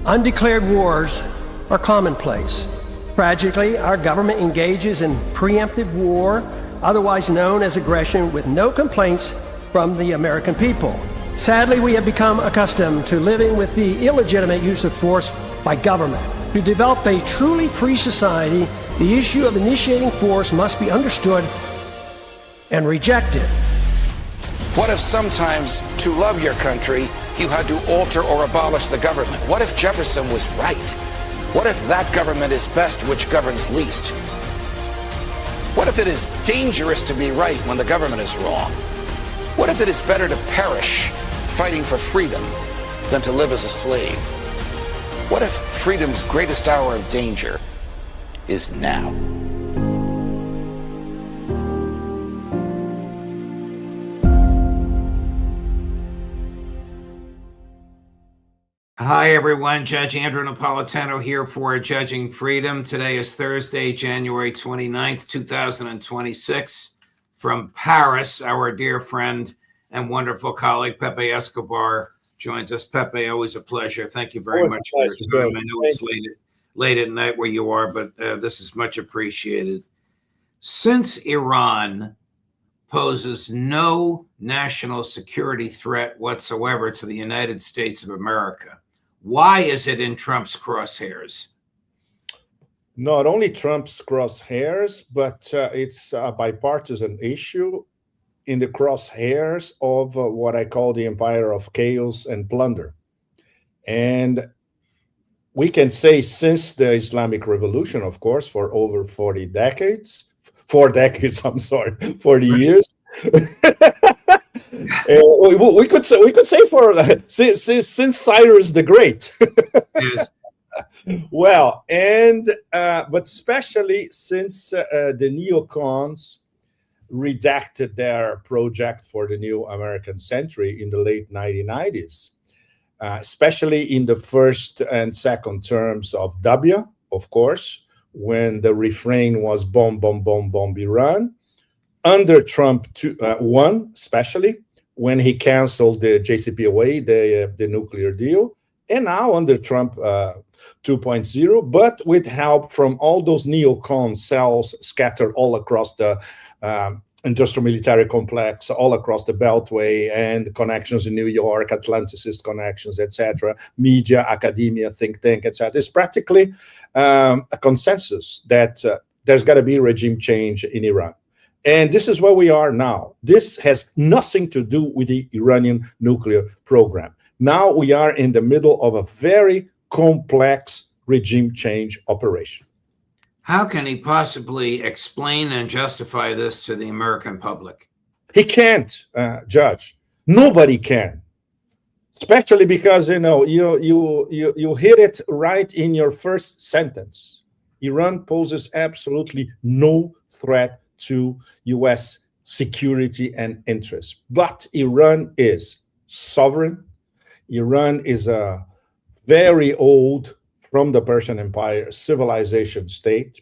Undeclared wars are commonplace. Tragically, our government engages in preemptive war, otherwise known as aggression, with no complaints from the American people. Sadly, we have become accustomed to living with the illegitimate use of force by government. To develop a truly free society, the issue of initiating force must be understood and rejected. What if sometimes, to love your country, you had to alter or abolish the government? What if Jefferson was right? What if that government is best which governs least? What if it is dangerous to be right when the government is wrong? What if it is better to perish fighting for freedom than to live as a slave? What if freedom's greatest hour of danger is now? Hi, everyone. Judge Andrew Napolitano here for Judging Freedom. Today is Thursday, January 29th, 2026. From Paris, our dear friend and wonderful colleague, Pepe Escobar, joins us. Pepe, always a pleasure. Thank you very much for your time. I know it's late at night where you are, but this is much appreciated. Since Iran poses no national security threat whatsoever to the United States of America, why is it in Trump's crosshairs? Not only Trump's crosshairs, but it's a bipartisan issue in the crosshairs of what I call the empire of chaos and plunder. And we can say since the Islamic Revolution, of course, for over 40 years. We could say for since Cyrus the Great. Yes. Well, and but especially since the neocons redacted their project for the new American century in the late 1990s, especially in the first and second terms of W, of course, when the refrain was bomb, bomb, bomb, bomb Iran. Under Trump 1, especially when he canceled the JCPOA, the nuclear deal, and now under Trump 2.0, but with help from all those neocon cells scattered all across the industrial military complex, all across the Beltway, and connections in New York, Atlanticist connections, etc., media, academia, think tank, etc. It's practically a consensus that there's got to be regime change in Iran. And this is where we are now. This has nothing to do with the Iranian nuclear program. Now we are in the middle of a very complex regime change operation. How can he possibly explain and justify this to the American public? He can't, Judge. Nobody can. Especially because you hit it right in your first sentence. Iran poses absolutely no threat to U.S. security and interests. But Iran is sovereign. Iran is a very old, from the Persian Empire, civilization state.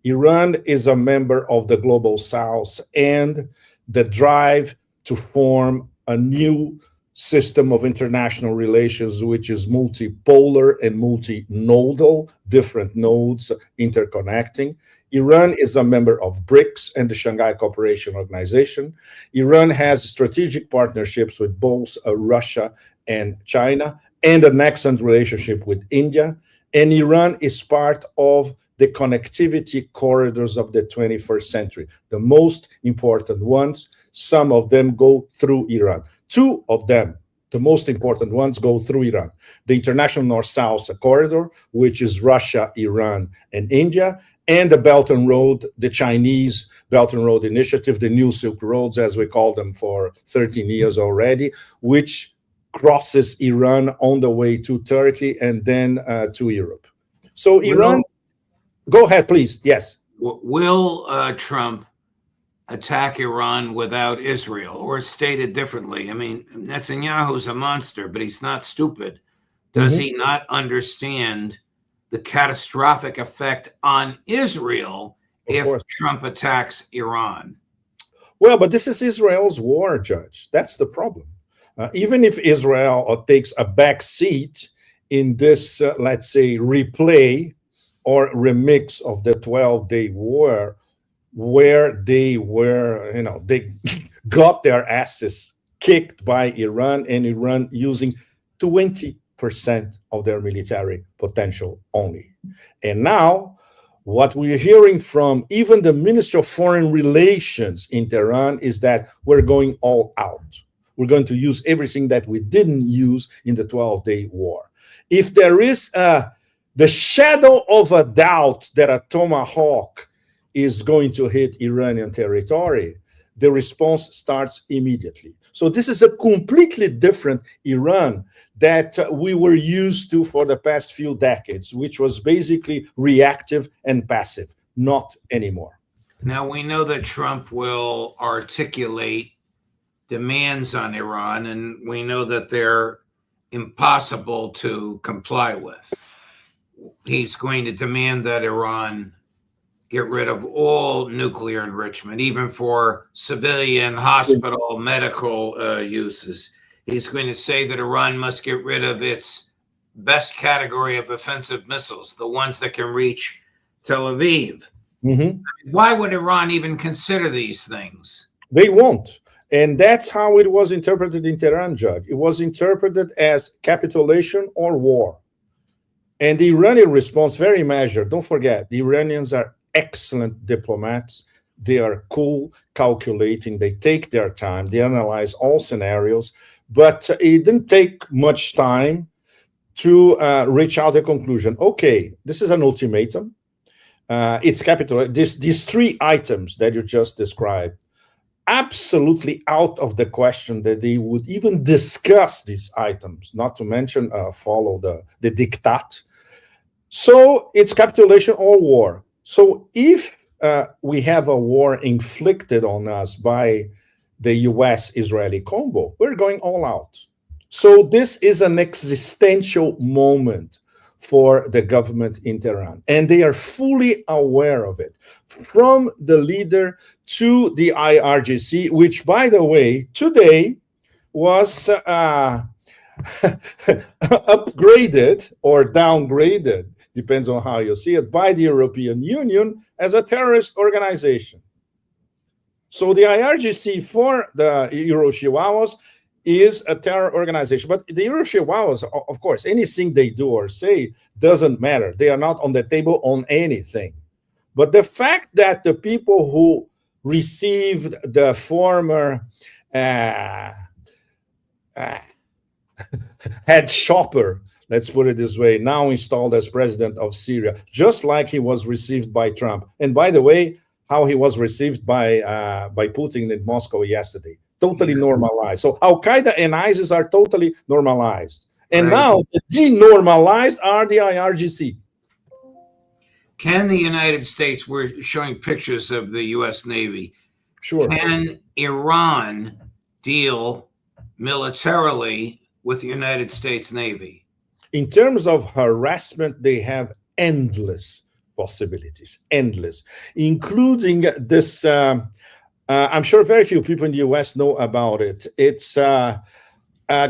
Iran is a member of the Global South and the drive to form a new system of international relations, which is multipolar and multinodal, different nodes interconnecting. Iran is a member of BRICS and the Shanghai Cooperation Organization. Iran has strategic partnerships with both Russia and China, and an excellent relationship with India. And Iran is part of the connectivity corridors of the 21st century, the most important ones. Some of them go through Iran. Two of them, the most important ones, go through Iran. The International North-South Corridor, which is Russia, Iran, and India, and the Belt and Road, the Chinese Belt and Road Initiative, the New Silk Roads, as we call them for 13 years already, which crosses Iran on the way to Turkey and then to Europe. So Iran, go ahead, please. Yes. Will Trump attack Iran without Israel? Or stated differently, I mean, Netanyahu's a monster, but he's not stupid. Does he not understand the catastrophic effect on Israel if Trump attacks Iran? Well, but this is Israel's war, Judge. That's the problem. Even if Israel takes a back seat in this, let's say, replay or remix of the 12-day war, where they were, they got their asses kicked by Iran, and Iran using 20% of their military potential only. And now, what we're hearing from even the Minister of Foreign Relations in Tehran is that we're going all out. We're going to use everything that we didn't use in the 12-day war. If there is the shadow of a doubt that a tomahawk is going to hit Iranian territory, the response starts immediately. So this is a completely different Iran that we were used to for the past few decades, which was basically reactive and passive. Not anymore. Now, we know that Trump will articulate demands on Iran, and we know that they're impossible to comply with. He's going to demand that Iran get rid of all nuclear enrichment, even for civilian, hospital, medical uses. He's going to say that Iran must get rid of its best category of offensive missiles, the ones that can reach Tel Aviv. Mm-hmm. Why would Iran even consider these things? They won't. And that's how it was interpreted in Tehran, Judge. It was interpreted as capitulation or war. And the Iranian response, very measured. Don't forget, the Iranians are excellent diplomats. They are cool, calculating. They take their time. They analyze all scenarios. But it didn't take much time to reach out a conclusion. Okay, this is an ultimatum. It's capital. These three items that you just described, absolutely out of the question that they would even discuss these items, not to mention follow the diktat. So it's capitulation or war. So if we have a war inflicted on us by the US-Israeli combo, we're going all out. So this is an existential moment for the government in Tehran, and they are fully aware of it, from the leader to the IRGC, which, by the way, today was upgraded or downgraded, depends on how you see it, by the European Union as a terrorist organization. So the IRGC for the Eurochihuahuas is a terror organization. But the Eurochihuahuas, of course, anything they do or say doesn't matter. They are not on the table on anything. But the fact that the people who received the former head shopper, let's put it this way, now installed as president of Syria, just like he was received by Trump. And by the way, how he was received by Putin in Moscow yesterday. Totally normalized. So Al-Qaeda and ISIS are totally normalized. And now the denormalized are the IRGC. Can the United States, we're showing pictures of the U.S. Navy. Sure. Can Iran deal militarily with the United States Navy? In terms of harassment, they have endless possibilities, endless, including this. I'm sure very few people in the US know about it. It's a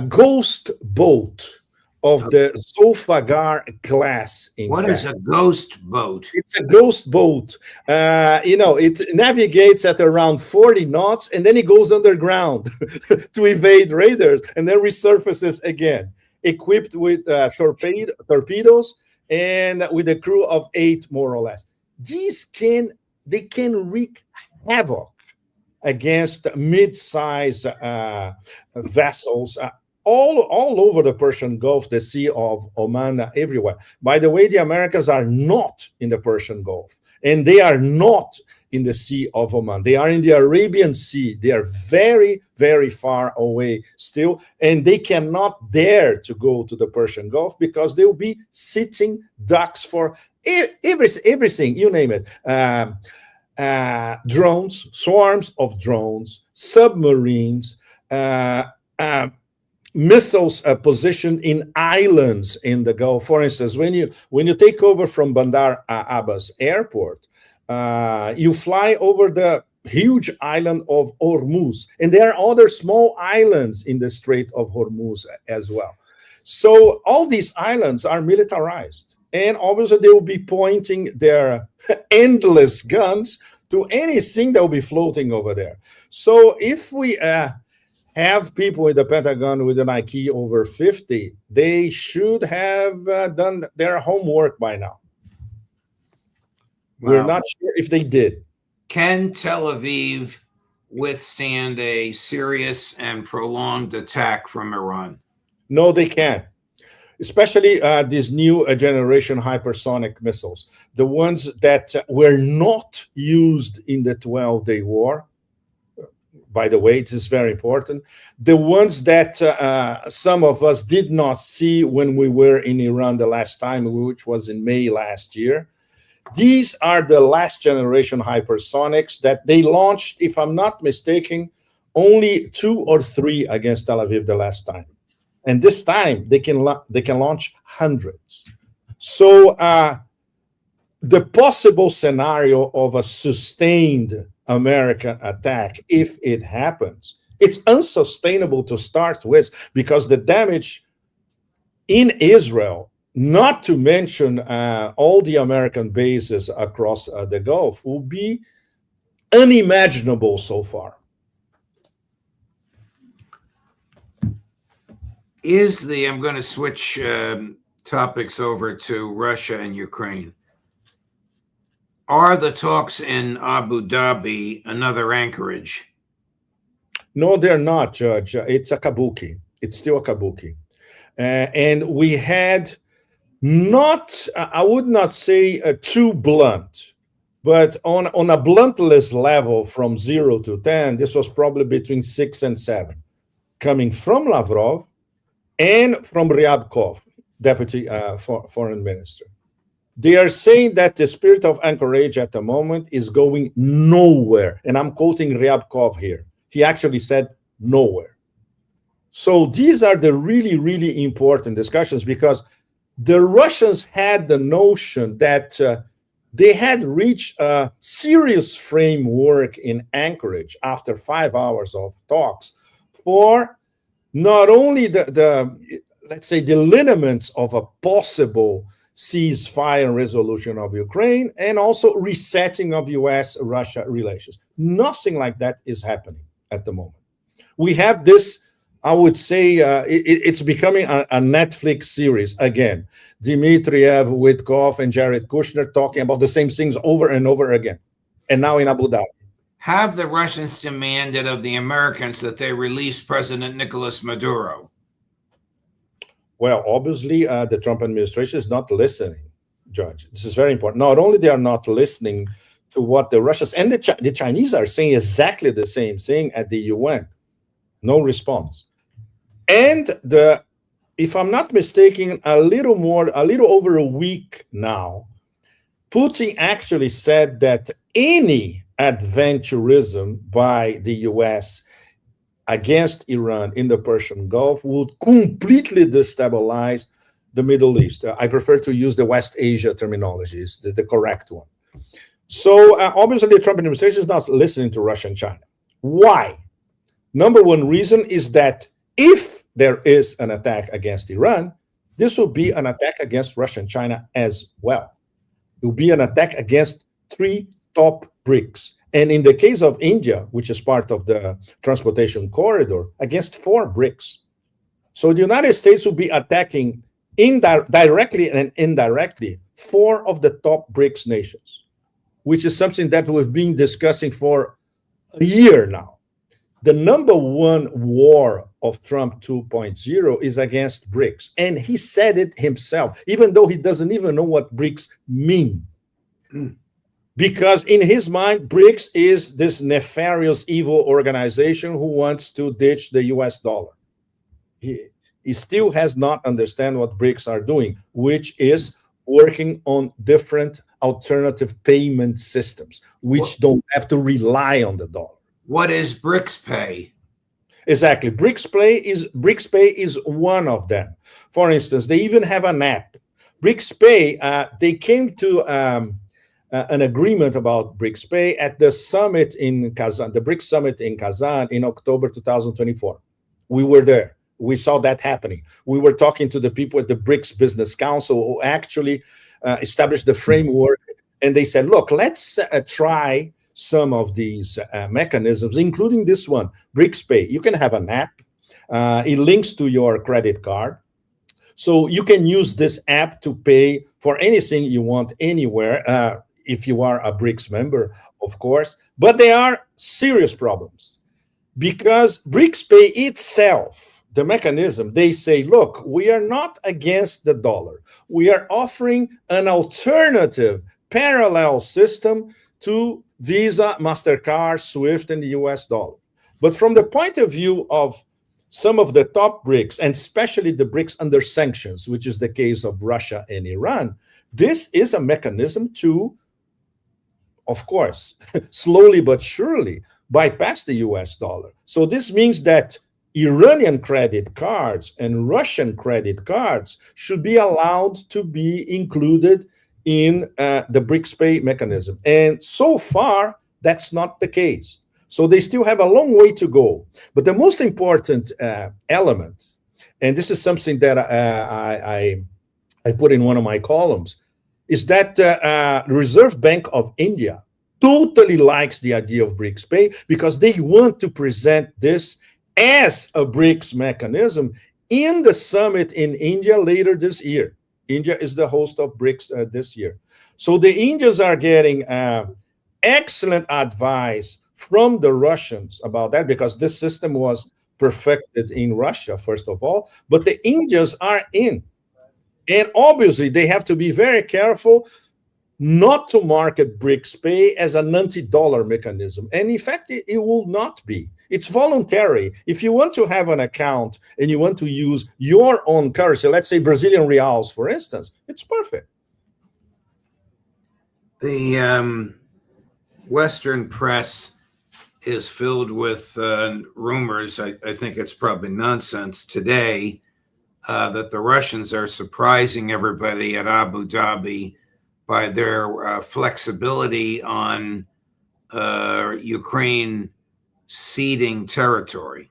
ghost boat of the Zulfagar class. What is a ghost boat? It's a ghost boat. It navigates at around 40 knots, and then it goes underground to evade raiders, and then resurfaces again, equipped with torpedoes and with a crew of 8, more or less. They can wreak havoc against mid-size vessels all over the Persian Gulf, the Sea of Oman, everywhere. By the way, the Americans are not in the Persian Gulf, and they are not in the Sea of Oman. They are in the Arabian Sea. They are very, very far away still, and they cannot dare to go to the Persian Gulf because they will be sitting ducks for everything, you name it. Drones, swarms of drones, submarines, missiles positioned in islands in the Gulf. For instance, when you take over from Bandar Abbas Airport, you fly over the huge island of Hormuz, and there are other small islands in the Strait of Hormuz as well. So all these islands are militarized. And obviously they will be pointing their endless guns to anything that will be floating over there. So if we have people in the Pentagon with an IQ over 50, they should have done their homework by now. We're not sure if they did. Can Tel Aviv withstand a serious and prolonged attack from Iran? No, they can't. Especially these new generation hypersonic missiles, the ones that were not used in the 12-day war. By the way, it is very important. The ones that some of us did not see when we were in Iran the last time, which was in May last year. These are the last generation hypersonics that they launched, if I'm not mistaken, only 2 or 3 against Tel Aviv the last time. And this time they can launch hundreds. So the possible scenario of a sustained American attack, if it happens, it's unsustainable to start with, because the damage in Israel, not to mention all the American bases across the Gulf, will be unimaginable so far. I'm going to switch topics over to Russia and Ukraine. Are the talks in Abu Dhabi another Anchorage? No, they're not, Judge. It's a kabuki. It's still a kabuki. And we had not, I would not say too blunt, but on a bluntless level from 0 to 10, this was probably between 6 and 7, coming from Lavrov and from Ryabkov, Deputy Foreign Minister. They are saying that the spirit of Anchorage at the moment is going nowhere. And I'm quoting Ryabkov here. He actually said nowhere. So these are the really, really important discussions, because the Russians had the notion that they had reached a serious framework in Anchorage after 5 hours of talks for not only the let's say, the lineaments of a possible ceasefire and resolution of Ukraine, and also resetting of U.S.-Russia relations. Nothing like that is happening at the moment. We have this, I would say, it's becoming a Netflix series again. Dmitriev, Witkoff, and Jared Kushner talking about the same things over and over again. And now in Abu Dhabi. Have the Russians demanded of the Americans that they release President Nicolas Maduro? Well, obviously, the Trump administration is not listening, Judge. This is very important. Not only they are not listening to what the Russians and the Chinese are saying exactly the same thing at the UN. No response. And if I'm not mistaken, a little over a week now, Putin actually said that any adventurism by the US against Iran in the Persian Gulf would completely destabilize the Middle East. I prefer to use the West Asia terminology, is the correct one. So obviously the Trump administration is not listening to Russia and China. Why? Number one reason is that if there is an attack against Iran, this will be an attack against Russia and China as well. It will be an attack against 3 top BRICS. And in the case of India, which is part of the transportation corridor, against 4 BRICS. So the United States will be attacking directly and indirectly 4 of the top BRICS nations, which is something that we've been discussing for a year now. The number one war of Trump 2.0 is against BRICS. And he said it himself, even though he doesn't even know what BRICS mean. Because in his mind, BRICS is this nefarious, evil organization who wants to ditch the US dollar. He still has not understand what BRICS are doing, which is working on different alternative payment systems, which don't have to rely on the dollar. What is BRICS Pay? Exactly. BRICS Pay is one of them. For instance, they even have an app. BRICS Pay, they came to an agreement about BRICS Pay at the summit in Kazan, the BRICS summit in Kazan in October 2024. We were there. we saw that happening. We were talking to the people at the BRICS Business Council who actually established the framework, and they said, look, let's try some of these mechanisms, including this one, BRICS Pay. You can have an app. It links to your credit card. So you can use this app to pay for anything you want anywhere, if you are a BRICS member, of course. But there are serious problems because BRICS Pay itself, the mechanism, they say, look, we are not against the dollar. We are offering an alternative parallel system to Visa, MasterCard, SWIFT, and the US dollar. But from the point of view of some of the top BRICS, and especially the BRICS under sanctions, which is the case of Russia and Iran, this is a mechanism to, of course, slowly but surely bypass the US dollar. So this means that Iranian credit cards and Russian credit cards should be allowed to be included in the BRICS Pay mechanism. And so far, that's not the case. So they still have a long way to go. But the most important element, and this is something that I put in one of my columns, is that the Reserve Bank of India totally likes the idea of BRICS Pay because they want to present this as a BRICS mechanism in the summit in India later this year. India is the host of BRICS this year. So the Indians are getting excellent advice from the Russians about that, because this system was perfected in Russia, first of all, but the Indians are in. And obviously, they have to be very careful not to market BRICS Pay as an anti-dollar mechanism. And in fact, it will not be. It's voluntary. If you want to have an account and you want to use your own currency, let's say Brazilian reals, for instance, it's perfect. The Western press is filled with rumors. I think it's probably nonsense today that the Russians are surprising everybody at Abu Dhabi by their flexibility on Ukraine ceding territory.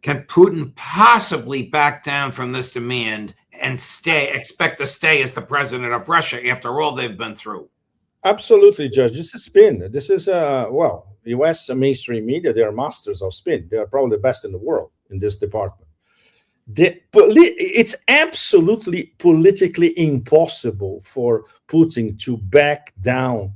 Can Putin possibly back down from this demand and expect to stay as the president of Russia after all they've been through? Absolutely, Judge. This is spin. This is, well, U.S. mainstream media, they are masters of spin. They are probably the best in the world in this department. It's absolutely politically impossible for Putin to back down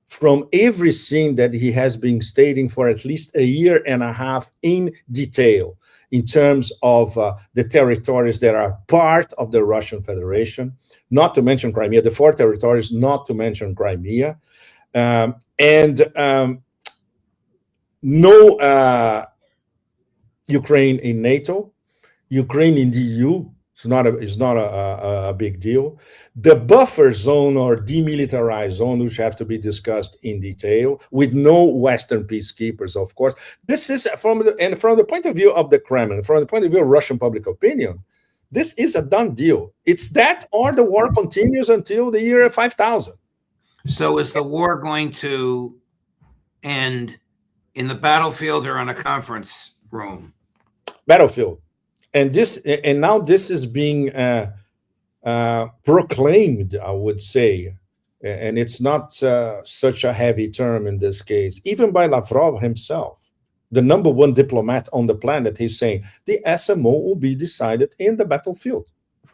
from everything that he has been stating for at least a year and a half in detail in terms of the territories that are part of the Russian Federation, not to mention Crimea, the 4 territories, not to mention Crimea, no Ukraine in NATO, Ukraine in the EU. It's not a big deal. The buffer zone or demilitarized zone, which have to be discussed in detail, with no Western peacekeepers, of course. This is from the point of view of the Kremlin, from the point of view of Russian public opinion, this is a done deal. It's that or the war continues until the year 5000. So is the war going to end in the battlefield or in a conference room? Battlefield. And now this is being proclaimed, I would say, and it's not such a heavy term in this case, even by Lavrov himself, the #1 diplomat on the planet. He's saying the SMO will be decided in the battlefield.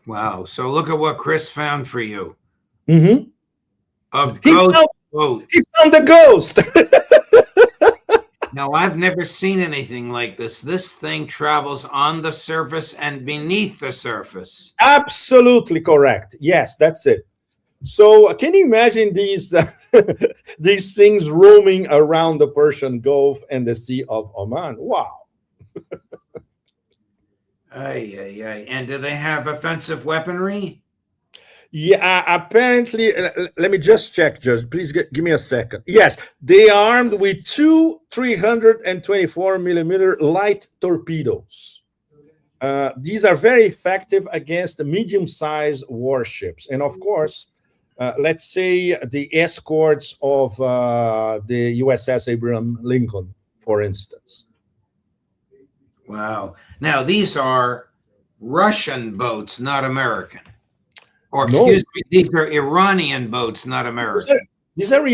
Wow. So look at what Chris found for you. Mm-hmm. He found the ghost. No, I've never seen anything like this. This thing travels on the surface and beneath the surface. Absolutely correct. Yes, that's it. So can you imagine these these things roaming around the Persian Gulf and the Sea of Oman? Wow. And do they have offensive weaponry? Yeah, apparently, let me just check, Judge. Please give me a second. Yes, they are armed with 2 324mm light torpedoes. These are very effective against medium-sized warships. And of course, let's say the escorts of the USS Abraham Lincoln, for instance. Wow. Now, these are Russian boats, not American. Or No, excuse me, these are Iranian boats, not American. these are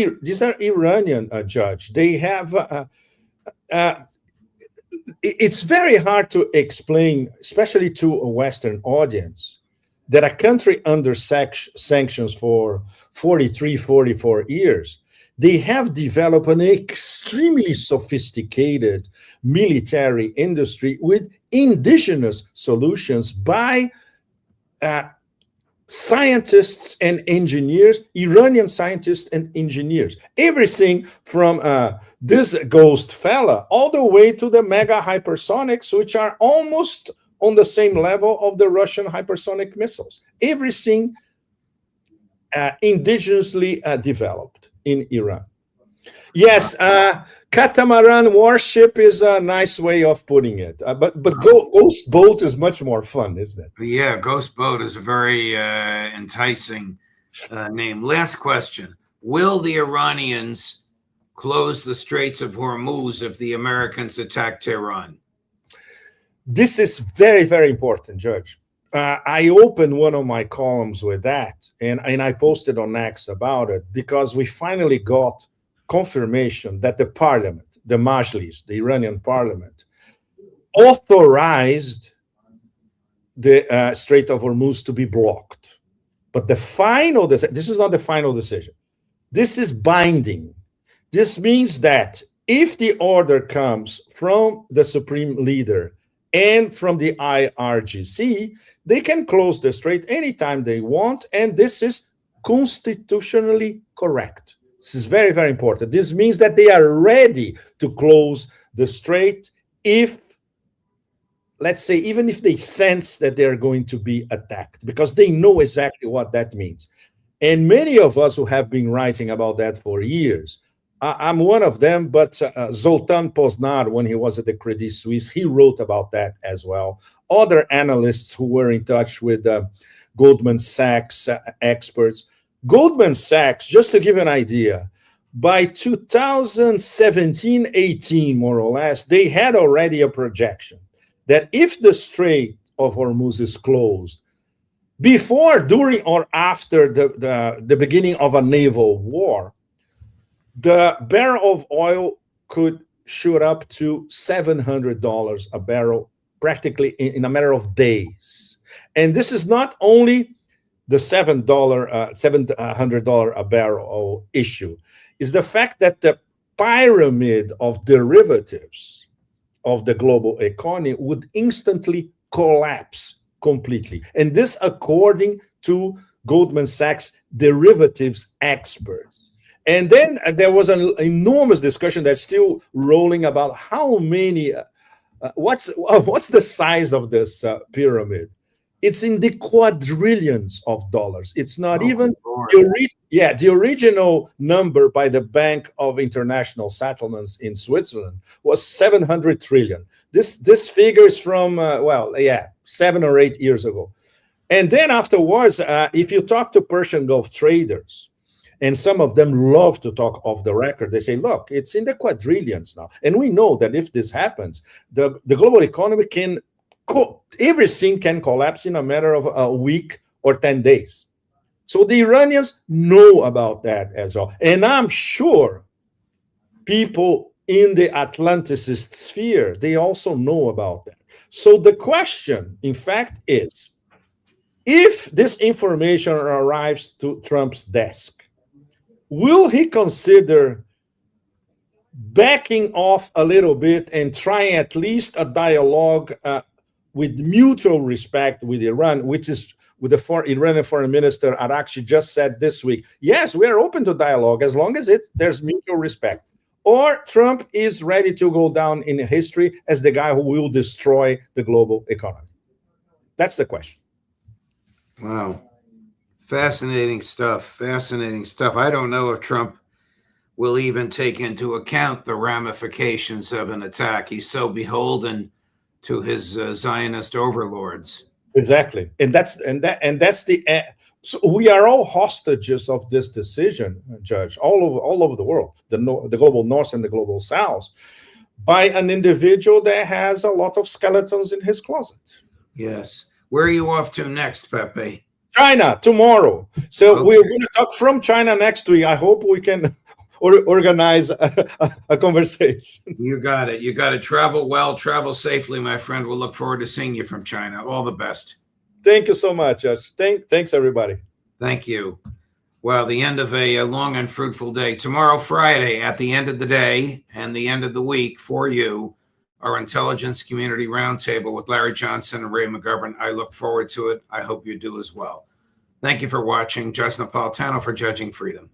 Iranian, Judge. They have. It's very hard to explain, especially to a Western audience, that a country under sanctions for 43, 44 years, they have developed an extremely sophisticated military industry with indigenous solutions by scientists and engineers, Iranian scientists and engineers. Everything from this ghost fella all the way to the mega hypersonics, which are almost on the same level of the Russian hypersonic missiles. Everything indigenously developed in Iran. Yes, catamaran warship is a nice way of putting it. But ghost boat is much more fun, isn't it? Yeah, ghost boat is a very enticing name. Last question. Will the Iranians close the Straits of Hormuz if the Americans attack Tehran? This is very, very important, Judge. I opened one of my columns with that, and I posted on X about it, because we finally got confirmation that the parliament, the Majlis, the Iranian parliament, authorized the Strait of Hormuz to be blocked. But the final decision, this is not the final decision. This is binding. This means that if the order comes from the supreme leader and from the IRGC, they can close the strait anytime they want, and this is constitutionally correct. This is very, very important. This means that they are ready to close the strait if, let's say, even if they sense that they're going to be attacked, because they know exactly what that means. And many of us who have been writing about that for years, I'm one of them, but Zoltan Poznar, when he was at the Credit Suisse, he wrote about that as well. Other analysts who were in touch with Goldman Sachs experts. Goldman Sachs, just to give an idea, by 2017-18, more or less, they had already a projection that if the Strait of Hormuz is closed, before, during, or after the beginning of a naval war, the barrel of oil could shoot up to $700 a barrel, practically in a matter of days. And this is not only the $700 a barrel issue, is the fact that the pyramid of derivatives of the global economy would instantly collapse completely. And this according to Goldman Sachs derivatives experts. And then there was an enormous discussion that's still rolling about how many, what's the size of this pyramid? It's in the quadrillions of dollars. It's not even the original number by the Bank of International Settlements in Switzerland was 700 trillion. This figure is from 7 or 8 years ago. And then afterwards, if you talk to Persian Gulf traders, and some of them love to talk off the record, they say, look, it's in the quadrillions now. And we know that if this happens, the global economy everything can collapse in a matter of a week or 10 days. So the Iranians know about that as well. And I'm sure people in the Atlanticist sphere, they also know about that. So the question, in fact, is, if this information arrives to Trump's desk, will he consider backing off a little bit and trying at least a dialogue with mutual respect with Iran, which is with the Iranian foreign minister Arakshi just said this week, yes, we are open to dialogue as long as there's mutual respect. Or Trump is ready to go down in history as the guy who will destroy the global economy. That's the question. Wow. Fascinating stuff. Fascinating stuff. I don't know if Trump will even take into account the ramifications of an attack. He's so beholden to his Zionist overlords. Exactly, and that's the. So we are all hostages of this decision, Judge, all over the world, the global North and the global South. by an individual that has a lot of skeletons in his closet. Yes. Where are you off to next, Pepe? China tomorrow. So Okay. we're going to talk from China next week. I hope we can organize a conversation. You got it. You got to travel well, travel safely, my friend. We'll look forward to seeing you from China. All the best. Thank you so much, Josh. Thanks, everybody. Thank you. Well, the end of a long and fruitful day. Tomorrow, Friday, at the end of the day and the end of the week for you, our Intelligence Community Roundtable with Larry Johnson and Ray McGovern. I look forward to it. I hope you do as well. Thank you for watching. Josh Napolitano for Judging Freedom.